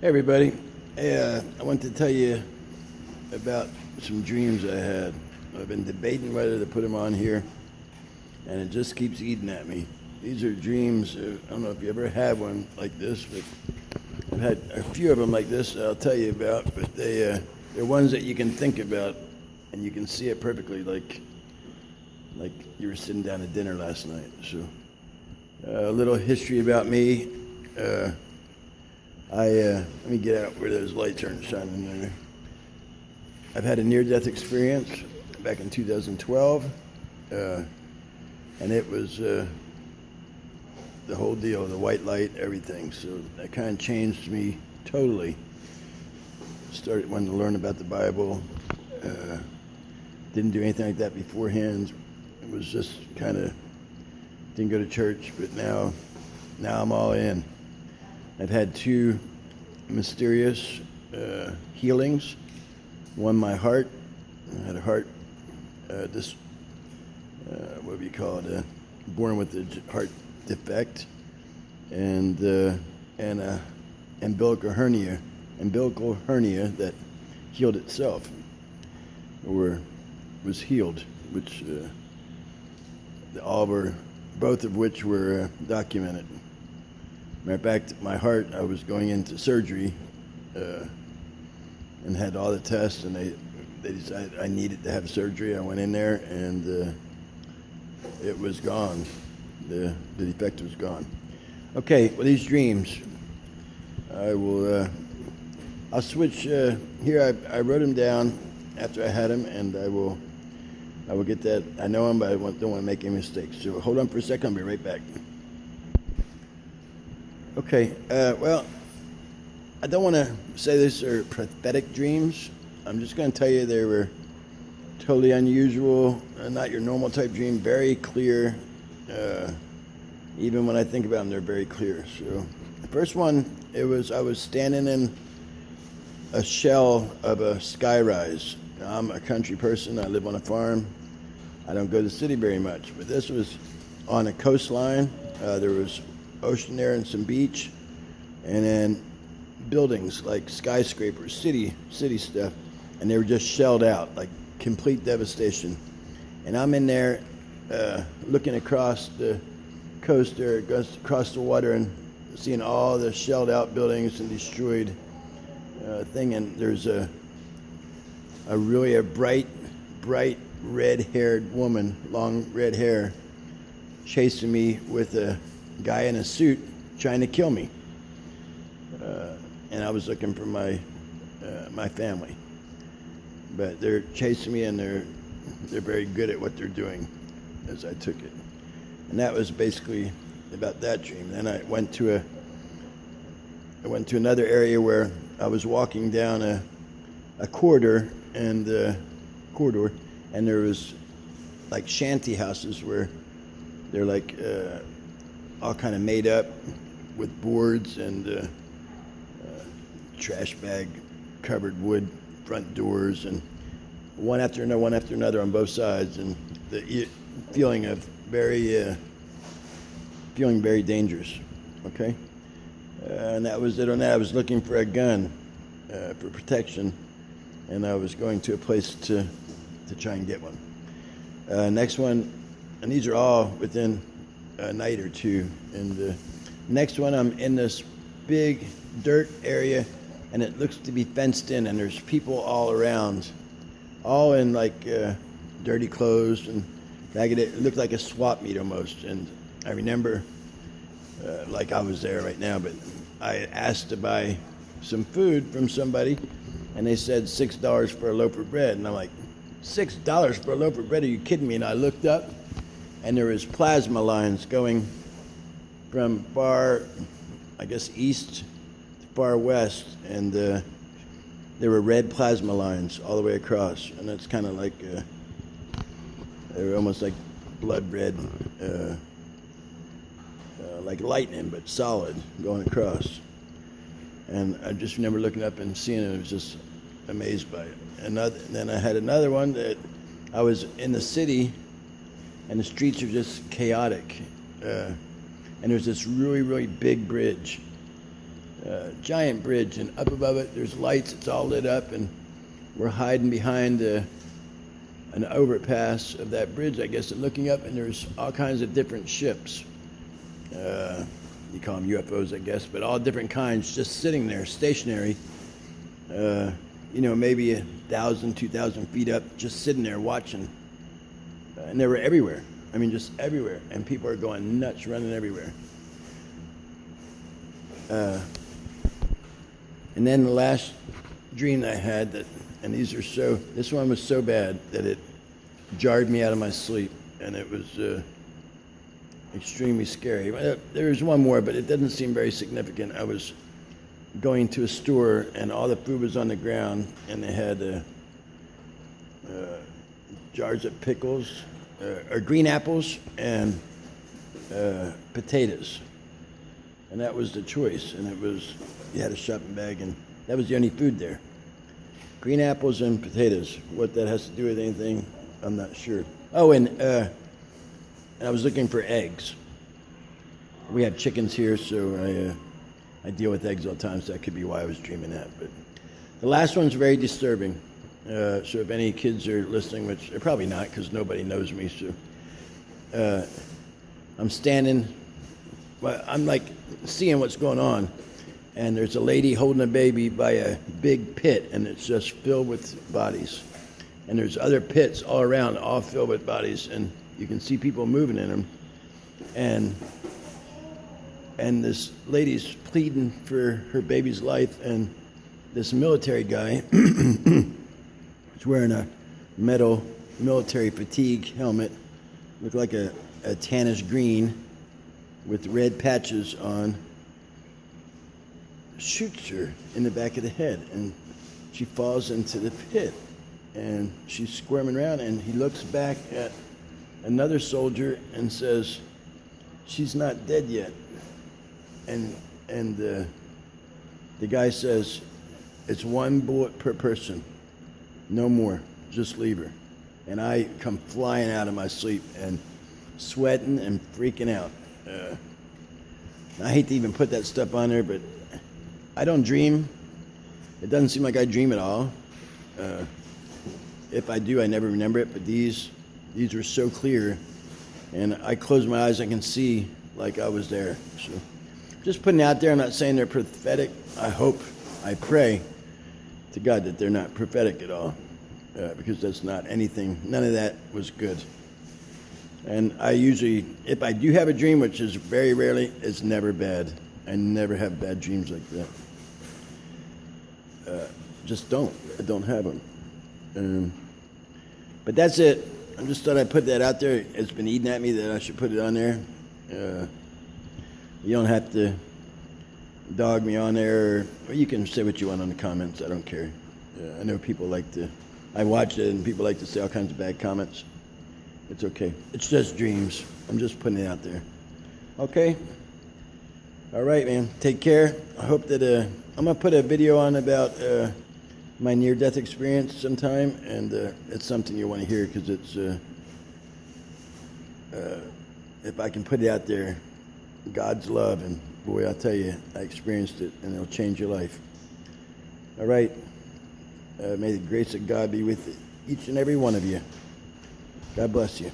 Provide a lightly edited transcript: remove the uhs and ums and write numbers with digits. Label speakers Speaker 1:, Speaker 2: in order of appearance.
Speaker 1: Hey everybody, I want to tell you about some dreams I had. I've been debating whether to put them on here, and it just keeps eating at me. These are dreams, I don't know if you ever had one like this, but I've had a few of them like this I'll tell you about, but they're ones that you can think about, and you can see it perfectly like you were sitting down at dinner last night. So, a little history about me. Let me get out where those lights aren't shining there. I've had a near-death experience back in 2012, and it was the whole deal, the white light, everything. So that kind of changed me totally. Started wanting to learn about the Bible. Didn't do anything like that beforehand. It was just kind of, didn't go to church, but now I'm all in. I've had two mysterious healings. One, my heart. I had a heart, what do you call it? Born with a heart defect, and a umbilical hernia that healed itself, or was healed, which both of which were documented. Matter of fact, my heart, I was going into surgery and had all the tests, and they decided I needed to have surgery. I went in there, and it was gone. The defect was gone. Okay, well, these dreams, I'll switch here. I wrote them down after I had them, and I will get that. I know them, but I don't want to make any mistakes. So hold on for a second. I'll be right back. Okay, well, I don't want to say these are prophetic dreams. I'm just going to tell you they were totally unusual, not your normal type dream, very clear. Even when I think about them, they're very clear. So the first one, I was standing in a shell of a skyrise. I'm a country person. I live on a farm. I don't go to the city very much, but this was on a coastline. There was ocean there and some beach, and then buildings like skyscrapers, city stuff, and they were just shelled out, like complete devastation. And I'm in there looking across the coast there, across the water, and seeing all the shelled out buildings and destroyed thing. And there's a bright red-haired woman, long red hair, chasing me with a guy in a suit trying to kill me, and I was looking for my family, but they're chasing me, and they're very good at what they're doing, as I took it. And that was basically about that dream. Then I went to another area where I was walking down a corridor, and there was like shanty houses where they're like all kind of made up with boards and trash bag covered wood front doors, and one after another on both sides, and the feeling very dangerous. Okay, and that was it on that. I was looking for a gun for protection, and I was going to a place to try and get one. Next one, and these are all within a night or two. And the next one, I'm in this big dirt area, and it looks to be fenced in, and there's people all around, all in like dirty clothes and ragged. It looked like a swap meet almost. And I remember like I was there right now, but I asked to buy some food from somebody, and they said $6 for a loaf of bread. And I'm like, $6 for a loaf of bread? Are you kidding me? And I looked up, and there was plasma lines going from far, I guess, east to far west, and there were red plasma lines all the way across, and it's kind of like they were almost like blood red, like lightning, but solid, going across. And I just remember looking up and seeing it. I was just amazed by it. And then I had another one that I was in the city, and the streets are just chaotic. And there's this really, really big bridge giant bridge, and up above it there's lights. It's all lit up, and we're hiding behind an overpass of that bridge, I guess, and looking up, and there's all kinds of different ships. You call them UFOs, I guess, but all different kinds, just sitting there, stationary. Maybe 1,000, 2,000 feet up, just sitting there watching. And they were everywhere. I mean, just everywhere. And people are going nuts, running everywhere. And then the last dream that I had, this one was so bad that it jarred me out of my sleep, and it was extremely scary. There was one more, but it doesn't seem very significant. I was going to a store, and all the food was on the ground, and they had jars of pickles, or green apples, and potatoes. And that was the choice, and you had a shopping bag, and that was the only food there. Green apples and potatoes. What that has to do with anything, I'm not sure. Oh, and I was looking for eggs. We have chickens here, so I deal with eggs all the time, so that could be why I was dreaming that. But the last one's very disturbing. So if any kids are listening, which they're probably not because nobody knows me, so I'm standing, I'm like seeing what's going on, and there's a lady holding a baby by a big pit, and it's just filled with bodies. And there's other pits all around, all filled with bodies, and you can see people moving in them. And this lady's pleading for her baby's life, and this military guy is wearing a metal military fatigue helmet, looked like a tannish green with red patches on, shoots her in the back of the head, and she falls into the pit, and she's squirming around, and he looks back at another soldier and says, "She's not dead yet." And the guy says, "It's one bullet per person, no more, just leave her." And I come flying out of my sleep and sweating and freaking out. I hate to even put that stuff on there, but I don't dream. It doesn't seem like I dream at all. If I do, I never remember it, but these were so clear, and I close my eyes, I can see like I was there. So just putting it out there. I'm not saying they're prophetic. I pray to God that they're not prophetic at all, because that's not anything. None of that was good. And I usually, if I do have a dream, which is very rarely, it's never bad. I never have bad dreams like that. I don't have them. But that's it. I just thought I'd put that out there. It's been eating at me that I should put it on there. You don't have to dog me on there, or you can say what you want on the comments. I don't care. I know people I watch it, and people like to say all kinds of bad comments. It's okay. It's just dreams. I'm just putting it out there. Okay? All right, man. Take care. I hope that I'm going to put a video on about my near-death experience sometime, and it's something you want to hear, because it's if I can put it out there, God's love, and boy, I'll tell you, I experienced it, and it'll change your life. All right. May the grace of God be with each and every one of you. God bless you.